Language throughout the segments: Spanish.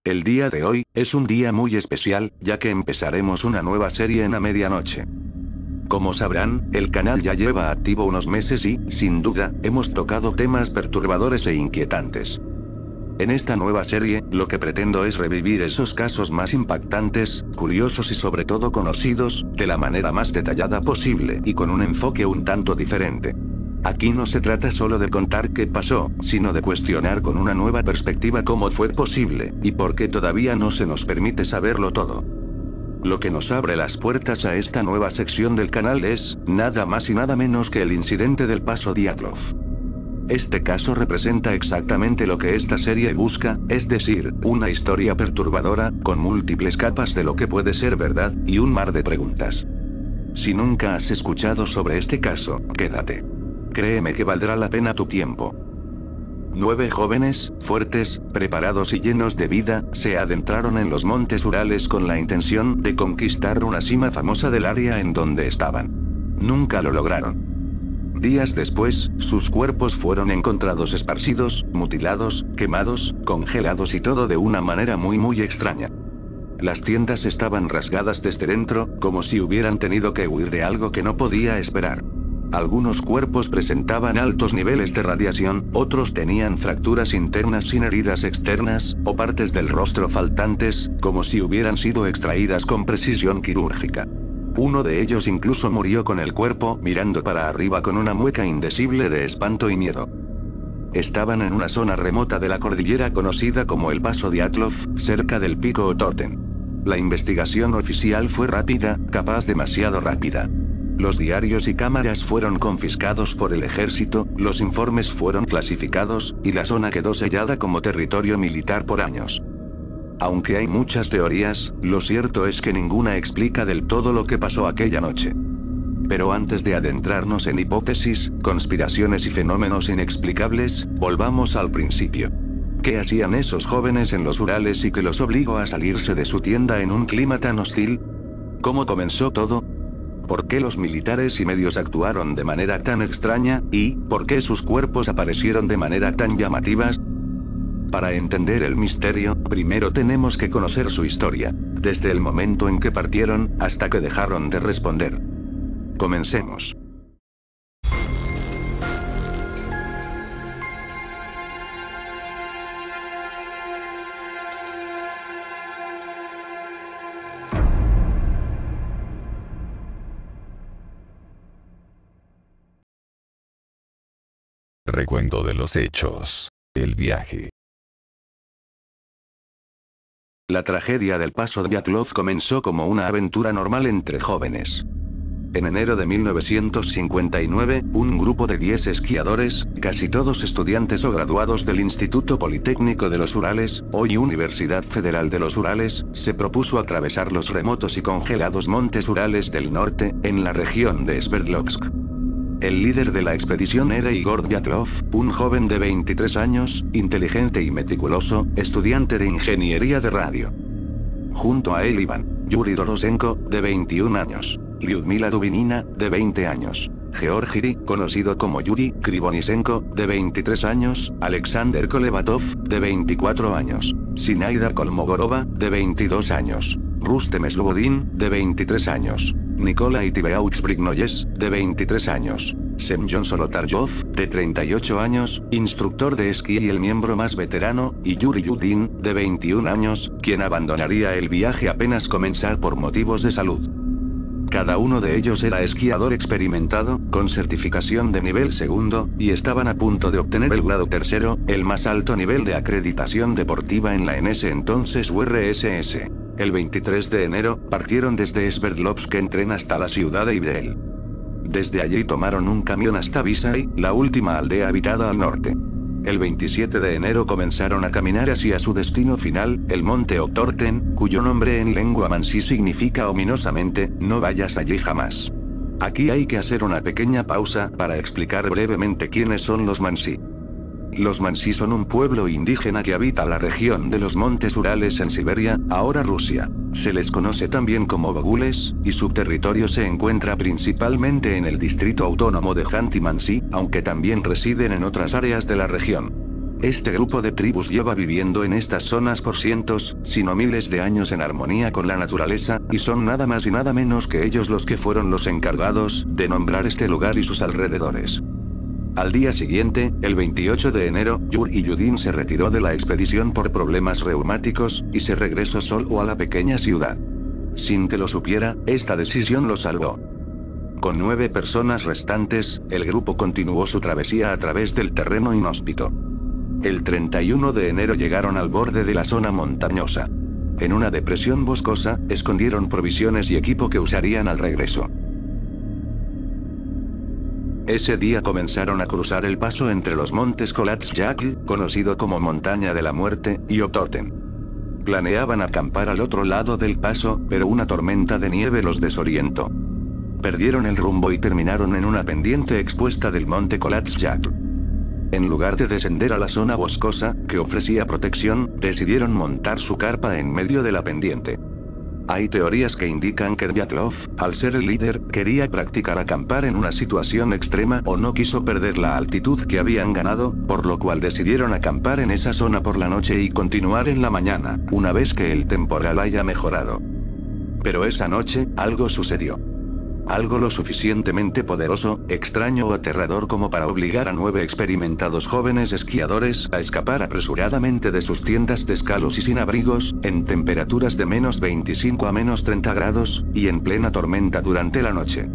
El día de hoy, es un día muy especial, ya que empezaremos una nueva serie en la medianoche. Como sabrán, el canal ya lleva activo unos meses y, sin duda, hemos tocado temas perturbadores e inquietantes. En esta nueva serie, lo que pretendo es revivir esos casos más impactantes, curiosos y sobre todo conocidos, de la manera más detallada posible y con un enfoque un tanto diferente. Aquí no se trata solo de contar qué pasó, sino de cuestionar con una nueva perspectiva cómo fue posible, y por qué todavía no se nos permite saberlo todo. Lo que nos abre las puertas a esta nueva sección del canal es, nada más y nada menos que el incidente del Paso Dyatlov. Este caso representa exactamente lo que esta serie busca, es decir, una historia perturbadora, con múltiples capas de lo que puede ser verdad, y un mar de preguntas. Si nunca has escuchado sobre este caso, quédate. Créeme que valdrá la pena tu tiempo. 9 jóvenes, fuertes, preparados y llenos de vida, se adentraron en los montes Urales con la intención de conquistar una cima famosa del área en donde estaban. Nunca lo lograron. Días después, sus cuerpos fueron encontrados esparcidos, mutilados, quemados, congelados y todo de una manera muy extraña. Las tiendas estaban rasgadas desde dentro, como si hubieran tenido que huir de algo que no podía esperar. Algunos cuerpos presentaban altos niveles de radiación, otros tenían fracturas internas sin heridas externas, o partes del rostro faltantes, como si hubieran sido extraídas con precisión quirúrgica. Uno de ellos incluso murió con el cuerpo mirando para arriba con una mueca indecible de espanto y miedo. Estaban en una zona remota de la cordillera conocida como el Paso Dyatlov, cerca del pico Otorten. La investigación oficial fue rápida, capaz demasiado rápida. Los diarios y cámaras fueron confiscados por el ejército, los informes fueron clasificados, y la zona quedó sellada como territorio militar por años. Aunque hay muchas teorías, lo cierto es que ninguna explica del todo lo que pasó aquella noche. Pero antes de adentrarnos en hipótesis, conspiraciones y fenómenos inexplicables, volvamos al principio. ¿Qué hacían esos jóvenes en los Urales y que los obligó a salirse de su tienda en un clima tan hostil? ¿Cómo comenzó todo? ¿Por qué los militares y medios actuaron de manera tan extraña, y por qué sus cuerpos aparecieron de manera tan llamativas? Para entender el misterio, primero tenemos que conocer su historia, desde el momento en que partieron, hasta que dejaron de responder. Comencemos. Recuento de los hechos. El viaje. La tragedia del Paso Dyatlov comenzó como una aventura normal entre jóvenes. En enero de 1959, un grupo de 10 esquiadores, casi todos estudiantes o graduados del Instituto Politécnico de los Urales, hoy Universidad Federal de los Urales, se propuso atravesar los remotos y congelados montes Urales del norte, en la región de Sverdlovsk. El líder de la expedición era Igor Dyatlov, un joven de 23 años, inteligente y meticuloso, estudiante de ingeniería de radio. Junto a él iban Yuri Dorosenko, de 21 años, Lyudmila Dubinina, de 20 años, Georgi, conocido como Yuri Krivonisenko, de 23 años, Alexander Kolevatov, de 24 años, Sinaida Kolmogorova, de 22 años, Rustem Slobodin, de 23 años, Nikolai Tiberauch Brignoyes, de 23 años, Semyon Solotaryov, de 38 años, instructor de esquí y el miembro más veterano, y Yuri Yudin, de 21 años, quien abandonaría el viaje apenas comenzar por motivos de salud. Cada uno de ellos era esquiador experimentado, con certificación de nivel segundo, y estaban a punto de obtener el grado tercero, el más alto nivel de acreditación deportiva en la en ese entonces URSS. El 23 de enero, partieron desde Sverdlovsk en tren hasta la ciudad de Ivdel. Desde allí tomaron un camión hasta Visay, la última aldea habitada al norte. El 27 de enero comenzaron a caminar hacia su destino final, el monte Otorten, cuyo nombre en lengua mansí significa ominosamente, no vayas allí jamás. Aquí hay que hacer una pequeña pausa para explicar brevemente quiénes son los mansí. Los mansí son un pueblo indígena que habita la región de los montes Urales en Siberia, ahora Rusia. Se les conoce también como bagules, y su territorio se encuentra principalmente en el distrito autónomo de Khanty-Mansy, aunque también residen en otras áreas de la región. Este grupo de tribus lleva viviendo en estas zonas por cientos, si no miles de años en armonía con la naturaleza, y son nada más y nada menos que ellos los que fueron los encargados de nombrar este lugar y sus alrededores. Al día siguiente, el 28 de enero, Yur y Yudin se retiró de la expedición por problemas reumáticos, y se regresó solo a la pequeña ciudad. Sin que lo supiera, esta decisión lo salvó. Con 9 personas restantes, el grupo continuó su travesía a través del terreno inhóspito. El 31 de enero llegaron al borde de la zona montañosa. En una depresión boscosa, escondieron provisiones y equipo que usarían al regreso. Ese día comenzaron a cruzar el paso entre los montes Kolatsyakl, conocido como Montaña de la Muerte, y Ototen. Planeaban acampar al otro lado del paso, pero una tormenta de nieve los desorientó. Perdieron el rumbo y terminaron en una pendiente expuesta del monte Kolatsyakl. En lugar de descender a la zona boscosa, que ofrecía protección, decidieron montar su carpa en medio de la pendiente. Hay teorías que indican que Dyatlov, al ser el líder, quería practicar acampar en una situación extrema o no quiso perder la altitud que habían ganado, por lo cual decidieron acampar en esa zona por la noche y continuar en la mañana, una vez que el temporal haya mejorado. Pero esa noche, algo sucedió. Algo lo suficientemente poderoso, extraño o aterrador como para obligar a 9 experimentados jóvenes esquiadores a escapar apresuradamente de sus tiendas descalzos y sin abrigos, en temperaturas de menos 25 a menos 30 grados, y en plena tormenta durante la noche.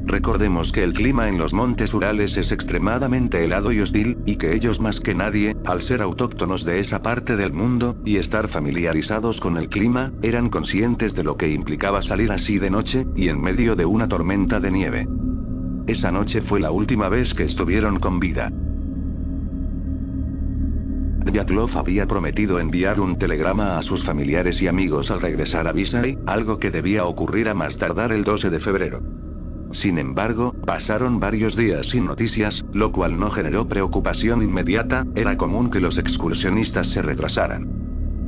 Recordemos que el clima en los montes Urales es extremadamente helado y hostil, y que ellos más que nadie, al ser autóctonos de esa parte del mundo, y estar familiarizados con el clima, eran conscientes de lo que implicaba salir así de noche, y en medio de una tormenta de nieve. Esa noche fue la última vez que estuvieron con vida. Dyatlov había prometido enviar un telegrama a sus familiares y amigos al regresar a Visay, algo que debía ocurrir a más tardar el 12 de febrero. Sin embargo, pasaron varios días sin noticias, lo cual no generó preocupación inmediata, era común que los excursionistas se retrasaran.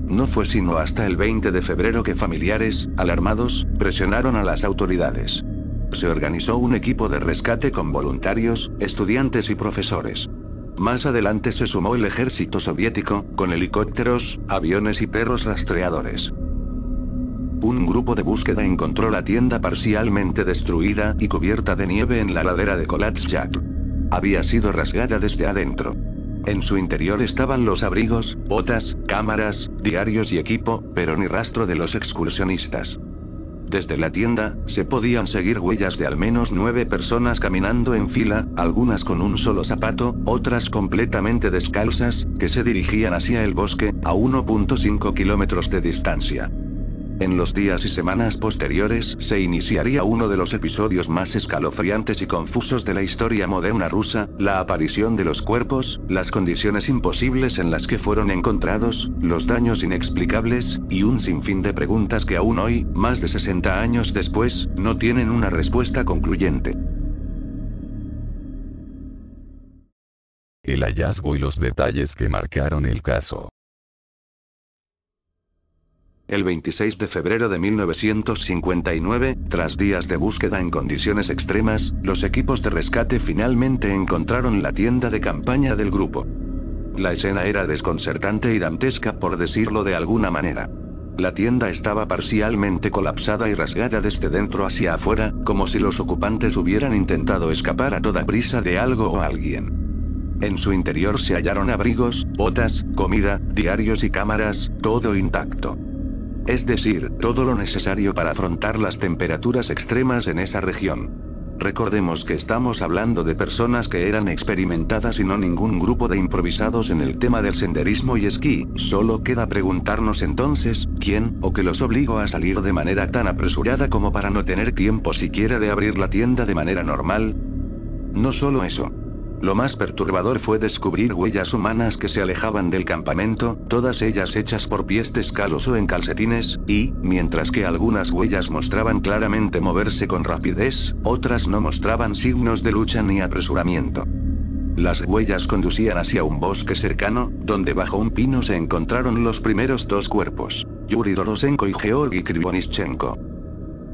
No fue sino hasta el 20 de febrero que familiares, alarmados, presionaron a las autoridades. Se organizó un equipo de rescate con voluntarios, estudiantes y profesores. Más adelante se sumó el ejército soviético, con helicópteros, aviones y perros rastreadores. Un grupo de búsqueda encontró la tienda parcialmente destruida y cubierta de nieve en la ladera de Kolatsyakl. Había sido rasgada desde adentro. En su interior estaban los abrigos, botas, cámaras, diarios y equipo, pero ni rastro de los excursionistas. Desde la tienda, se podían seguir huellas de al menos 9 personas caminando en fila, algunas con un solo zapato, otras completamente descalzas, que se dirigían hacia el bosque, a 1.5 kilómetros de distancia. En los días y semanas posteriores se iniciaría uno de los episodios más escalofriantes y confusos de la historia moderna rusa, la aparición de los cuerpos, las condiciones imposibles en las que fueron encontrados, los daños inexplicables, y un sinfín de preguntas que aún hoy, más de 60 años después, no tienen una respuesta concluyente. El hallazgo y los detalles que marcaron el caso. El 26 de febrero de 1959, tras días de búsqueda en condiciones extremas, los equipos de rescate finalmente encontraron la tienda de campaña del grupo. La escena era desconcertante y dantesca por decirlo de alguna manera. La tienda estaba parcialmente colapsada y rasgada desde dentro hacia afuera, como si los ocupantes hubieran intentado escapar a toda prisa de algo o alguien. En su interior se hallaron abrigos, botas, comida, diarios y cámaras, todo intacto. Es decir, todo lo necesario para afrontar las temperaturas extremas en esa región. Recordemos que estamos hablando de personas que eran experimentadas y no ningún grupo de improvisados en el tema del senderismo y esquí. Solo queda preguntarnos entonces, ¿quién o qué los obligó a salir de manera tan apresurada como para no tener tiempo siquiera de abrir la tienda de manera normal? No solo eso. Lo más perturbador fue descubrir huellas humanas que se alejaban del campamento, todas ellas hechas por pies descalzos o en calcetines, y, mientras que algunas huellas mostraban claramente moverse con rapidez, otras no mostraban signos de lucha ni apresuramiento. Las huellas conducían hacia un bosque cercano, donde bajo un pino se encontraron los primeros 2 cuerpos, Yuri Dorosenko y Georgi Krivonischenko.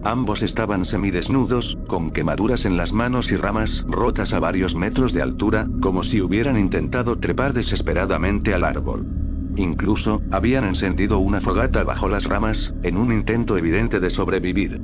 Ambos estaban semidesnudos, con quemaduras en las manos y ramas rotas a varios metros de altura, como si hubieran intentado trepar desesperadamente al árbol. Incluso, habían encendido una fogata bajo las ramas, en un intento evidente de sobrevivir.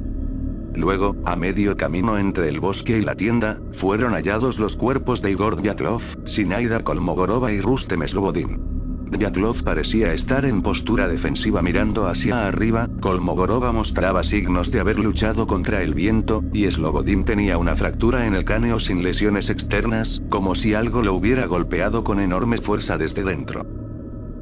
Luego, a medio camino entre el bosque y la tienda, fueron hallados los cuerpos de Igor Dyatlov, Zinaida Kolmogorova y Rustem Slobodin. Dyatlov parecía estar en postura defensiva mirando hacia arriba, Kolmogorova mostraba signos de haber luchado contra el viento, y Slobodin tenía una fractura en el cráneo sin lesiones externas, como si algo lo hubiera golpeado con enorme fuerza desde dentro.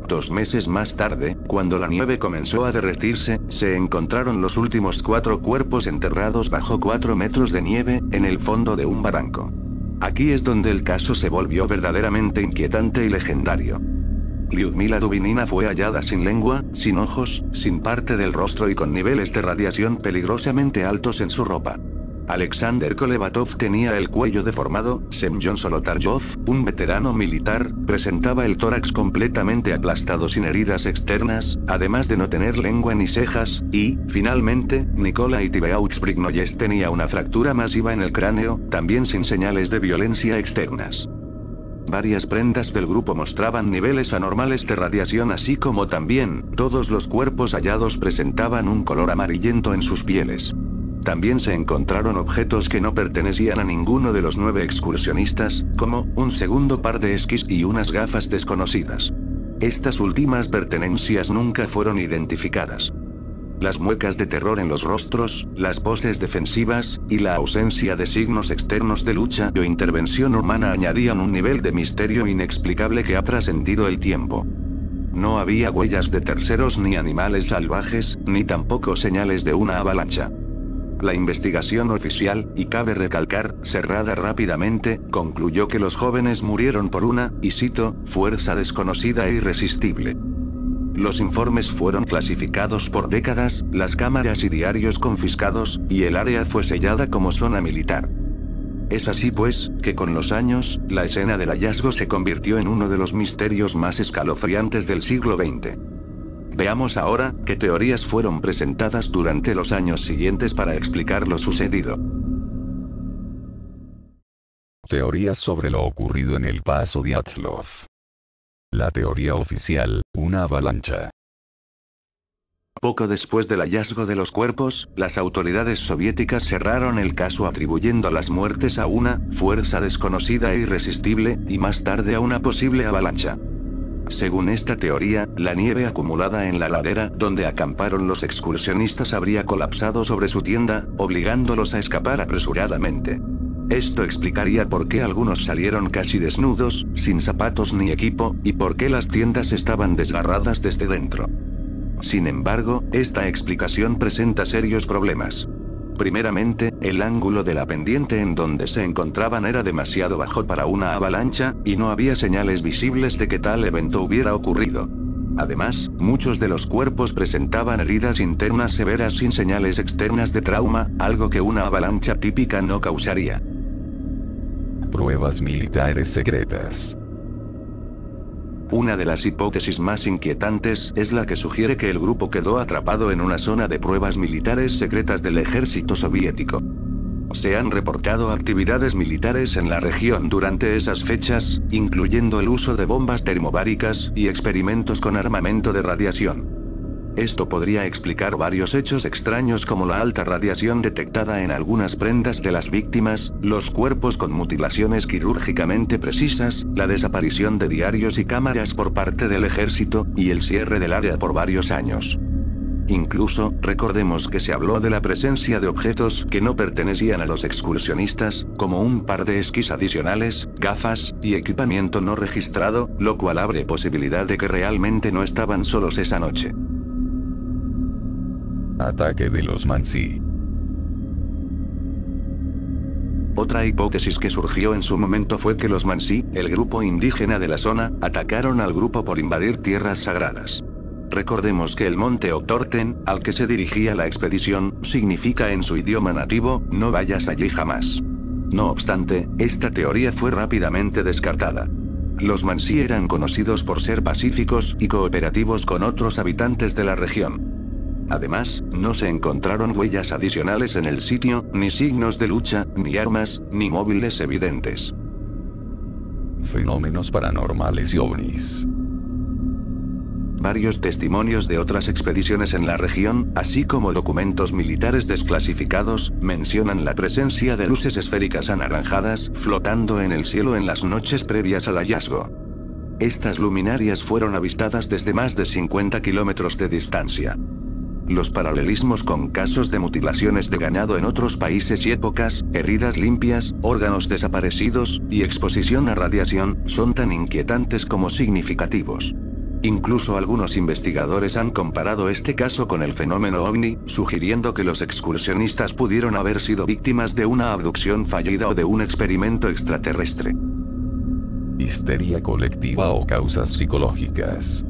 2 meses más tarde, cuando la nieve comenzó a derretirse, se encontraron los últimos 4 cuerpos enterrados bajo 4 metros de nieve, en el fondo de un barranco. Aquí es donde el caso se volvió verdaderamente inquietante y legendario. Lyudmila Dubinina fue hallada sin lengua, sin ojos, sin parte del rostro y con niveles de radiación peligrosamente altos en su ropa. Alexander Kolevatov tenía el cuello deformado, Semyon Solotaryov, un veterano militar, presentaba el tórax completamente aplastado sin heridas externas, además de no tener lengua ni cejas, y, finalmente, Nikolai Tibeaux-Brignoyes tenía una fractura masiva en el cráneo, también sin señales de violencia externas. Varias prendas del grupo mostraban niveles anormales de radiación, así como también, todos los cuerpos hallados presentaban un color amarillento en sus pieles. También se encontraron objetos que no pertenecían a ninguno de los 9 excursionistas, como, un segundo par de esquís y unas gafas desconocidas. Estas últimas pertenencias nunca fueron identificadas. Las muecas de terror en los rostros, las poses defensivas, y la ausencia de signos externos de lucha o intervención humana añadían un nivel de misterio inexplicable que ha trascendido el tiempo. No había huellas de terceros ni animales salvajes, ni tampoco señales de una avalancha. La investigación oficial, y cabe recalcar, cerrada rápidamente, concluyó que los jóvenes murieron por una, y cito, fuerza desconocida e irresistible. Los informes fueron clasificados por décadas, las cámaras y diarios confiscados, y el área fue sellada como zona militar. Es así pues, que con los años, la escena del hallazgo se convirtió en uno de los misterios más escalofriantes del siglo XX. Veamos ahora, qué teorías fueron presentadas durante los años siguientes para explicar lo sucedido. Teorías sobre lo ocurrido en el Paso Dyatlov. La teoría oficial, una avalancha. Poco después del hallazgo de los cuerpos, las autoridades soviéticas cerraron el caso atribuyendo las muertes a una fuerza desconocida e irresistible, y más tarde a una posible avalancha. Según esta teoría, la nieve acumulada en la ladera donde acamparon los excursionistas habría colapsado sobre su tienda, obligándolos a escapar apresuradamente. Esto explicaría por qué algunos salieron casi desnudos, sin zapatos ni equipo, y por qué las tiendas estaban desgarradas desde dentro. Sin embargo, esta explicación presenta serios problemas. Primeramente, el ángulo de la pendiente en donde se encontraban era demasiado bajo para una avalancha, y no había señales visibles de que tal evento hubiera ocurrido. Además, muchos de los cuerpos presentaban heridas internas severas sin señales externas de trauma, algo que una avalancha típica no causaría. Pruebas militares secretas. Una de las hipótesis más inquietantes es la que sugiere que el grupo quedó atrapado en una zona de pruebas militares secretas del ejército soviético. Se han reportado actividades militares en la región durante esas fechas, incluyendo el uso de bombas termobáricas y experimentos con armamento de radiación. Esto podría explicar varios hechos extraños como la alta radiación detectada en algunas prendas de las víctimas, los cuerpos con mutilaciones quirúrgicamente precisas, la desaparición de diarios y cámaras por parte del ejército, y el cierre del área por varios años. Incluso, recordemos que se habló de la presencia de objetos que no pertenecían a los excursionistas, como un par de esquís adicionales, gafas, y equipamiento no registrado, lo cual abre posibilidad de que realmente no estaban solos esa noche. Ataque de los Mansi. Otra hipótesis que surgió en su momento fue que los Mansi, el grupo indígena de la zona, atacaron al grupo por invadir tierras sagradas. Recordemos que el monte Oktorten, al que se dirigía la expedición, significa en su idioma nativo, no vayas allí jamás. No obstante, esta teoría fue rápidamente descartada. Los Mansi eran conocidos por ser pacíficos y cooperativos con otros habitantes de la región. Además, no se encontraron huellas adicionales en el sitio, ni signos de lucha, ni armas, ni móviles evidentes. Fenómenos paranormales y ovnis. Varios testimonios de otras expediciones en la región, así como documentos militares desclasificados, mencionan la presencia de luces esféricas anaranjadas flotando en el cielo en las noches previas al hallazgo. Estas luminarias fueron avistadas desde más de 50 kilómetros de distancia. Los paralelismos con casos de mutilaciones de ganado en otros países y épocas, heridas limpias, órganos desaparecidos, y exposición a radiación, son tan inquietantes como significativos. Incluso algunos investigadores han comparado este caso con el fenómeno ovni, sugiriendo que los excursionistas pudieron haber sido víctimas de una abducción fallida o de un experimento extraterrestre. Histeria colectiva o causas psicológicas.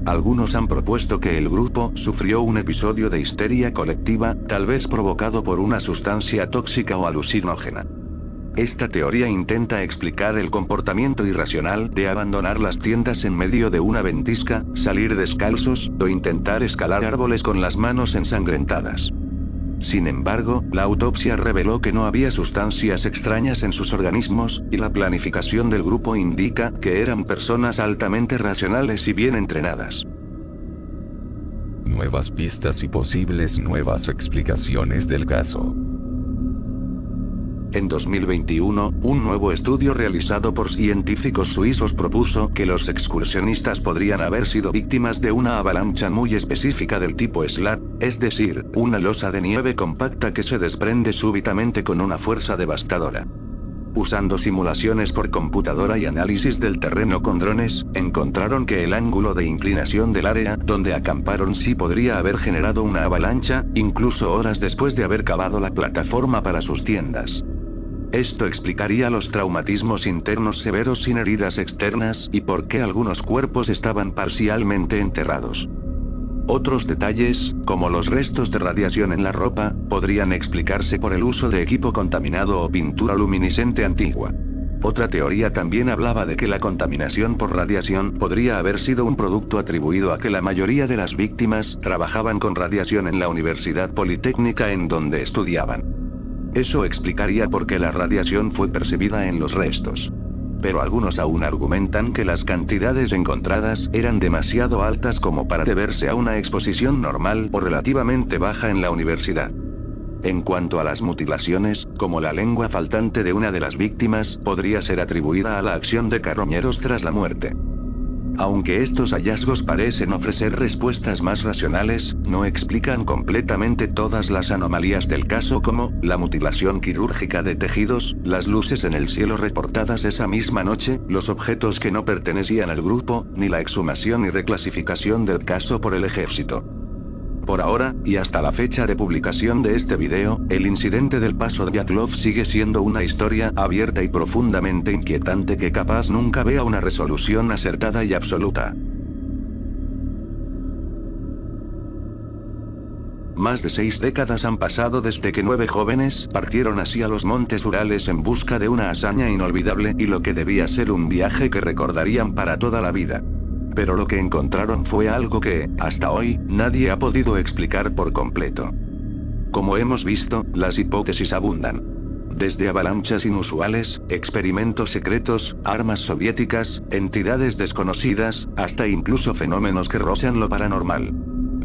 Algunos han propuesto que el grupo sufrió un episodio de histeria colectiva, tal vez provocado por una sustancia tóxica o alucinógena. Esta teoría intenta explicar el comportamiento irracional de abandonar las tiendas en medio de una ventisca, salir descalzos, o intentar escalar árboles con las manos ensangrentadas. Sin embargo, la autopsia reveló que no había sustancias extrañas en sus organismos, y la planificación del grupo indica que eran personas altamente racionales y bien entrenadas. Nuevas pistas y posibles nuevas explicaciones del caso. En 2021, un nuevo estudio realizado por científicos suizos propuso que los excursionistas podrían haber sido víctimas de una avalancha muy específica del tipo SLAT, es decir, una losa de nieve compacta que se desprende súbitamente con una fuerza devastadora. Usando simulaciones por computadora y análisis del terreno con drones, encontraron que el ángulo de inclinación del área donde acamparon sí podría haber generado una avalancha, incluso horas después de haber cavado la plataforma para sus tiendas. Esto explicaría los traumatismos internos severos sin heridas externas y por qué algunos cuerpos estaban parcialmente enterrados. Otros detalles, como los restos de radiación en la ropa, podrían explicarse por el uso de equipo contaminado o pintura luminiscente antigua. Otra teoría también hablaba de que la contaminación por radiación podría haber sido un producto atribuido a que la mayoría de las víctimas trabajaban con radiación en la Universidad Politécnica en donde estudiaban. Eso explicaría por qué la radiación fue percibida en los restos. Pero algunos aún argumentan que las cantidades encontradas eran demasiado altas como para deberse a una exposición normal o relativamente baja en la universidad. En cuanto a las mutilaciones, como la lengua faltante de una de las víctimas, podría ser atribuida a la acción de carroñeros tras la muerte. Aunque estos hallazgos parecen ofrecer respuestas más racionales, no explican completamente todas las anomalías del caso como, la mutilación quirúrgica de tejidos, las luces en el cielo reportadas esa misma noche, los objetos que no pertenecían al grupo, ni la exhumación y reclasificación del caso por el ejército. Por ahora, y hasta la fecha de publicación de este video, el incidente del paso Dyatlov sigue siendo una historia abierta y profundamente inquietante que capaz nunca vea una resolución acertada y absoluta. Más de 6 décadas han pasado desde que 9 jóvenes partieron hacia los montes Urales en busca de una hazaña inolvidable y lo que debía ser un viaje que recordarían para toda la vida. Pero lo que encontraron fue algo que, hasta hoy, nadie ha podido explicar por completo. Como hemos visto, las hipótesis abundan. Desde avalanchas inusuales, experimentos secretos, armas soviéticas, entidades desconocidas, hasta incluso fenómenos que rozan lo paranormal.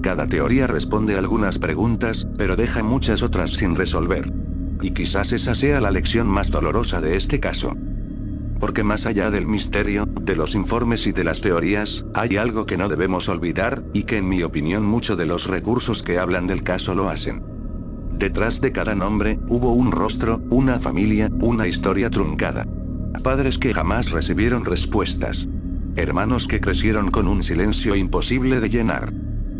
Cada teoría responde a algunas preguntas, pero deja muchas otras sin resolver. Y quizás esa sea la lección más dolorosa de este caso. Porque más allá del misterio, de los informes y de las teorías, hay algo que no debemos olvidar, y que en mi opinión muchos de los recursos que hablan del caso lo hacen. Detrás de cada nombre, hubo un rostro, una familia, una historia truncada. Padres que jamás recibieron respuestas. Hermanos que crecieron con un silencio imposible de llenar.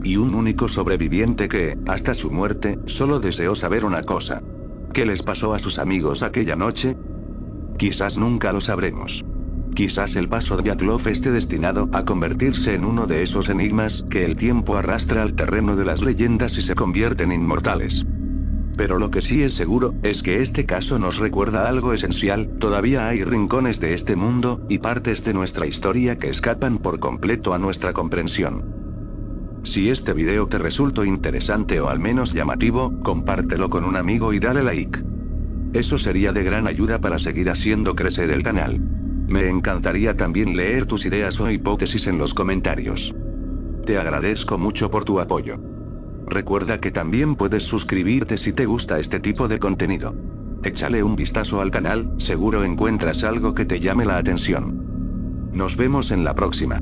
Y un único sobreviviente que, hasta su muerte, solo deseó saber una cosa. ¿Qué les pasó a sus amigos aquella noche? Quizás nunca lo sabremos. Quizás el paso Dyatlov esté destinado a convertirse en uno de esos enigmas que el tiempo arrastra al terreno de las leyendas y se convierten inmortales. Pero lo que sí es seguro, es que este caso nos recuerda algo esencial: todavía hay rincones de este mundo, y partes de nuestra historia que escapan por completo a nuestra comprensión. Si este video te resultó interesante o al menos llamativo, compártelo con un amigo y dale like. Eso sería de gran ayuda para seguir haciendo crecer el canal. Me encantaría también leer tus ideas o hipótesis en los comentarios. Te agradezco mucho por tu apoyo. Recuerda que también puedes suscribirte si te gusta este tipo de contenido. Échale un vistazo al canal, seguro encuentras algo que te llame la atención. Nos vemos en la próxima.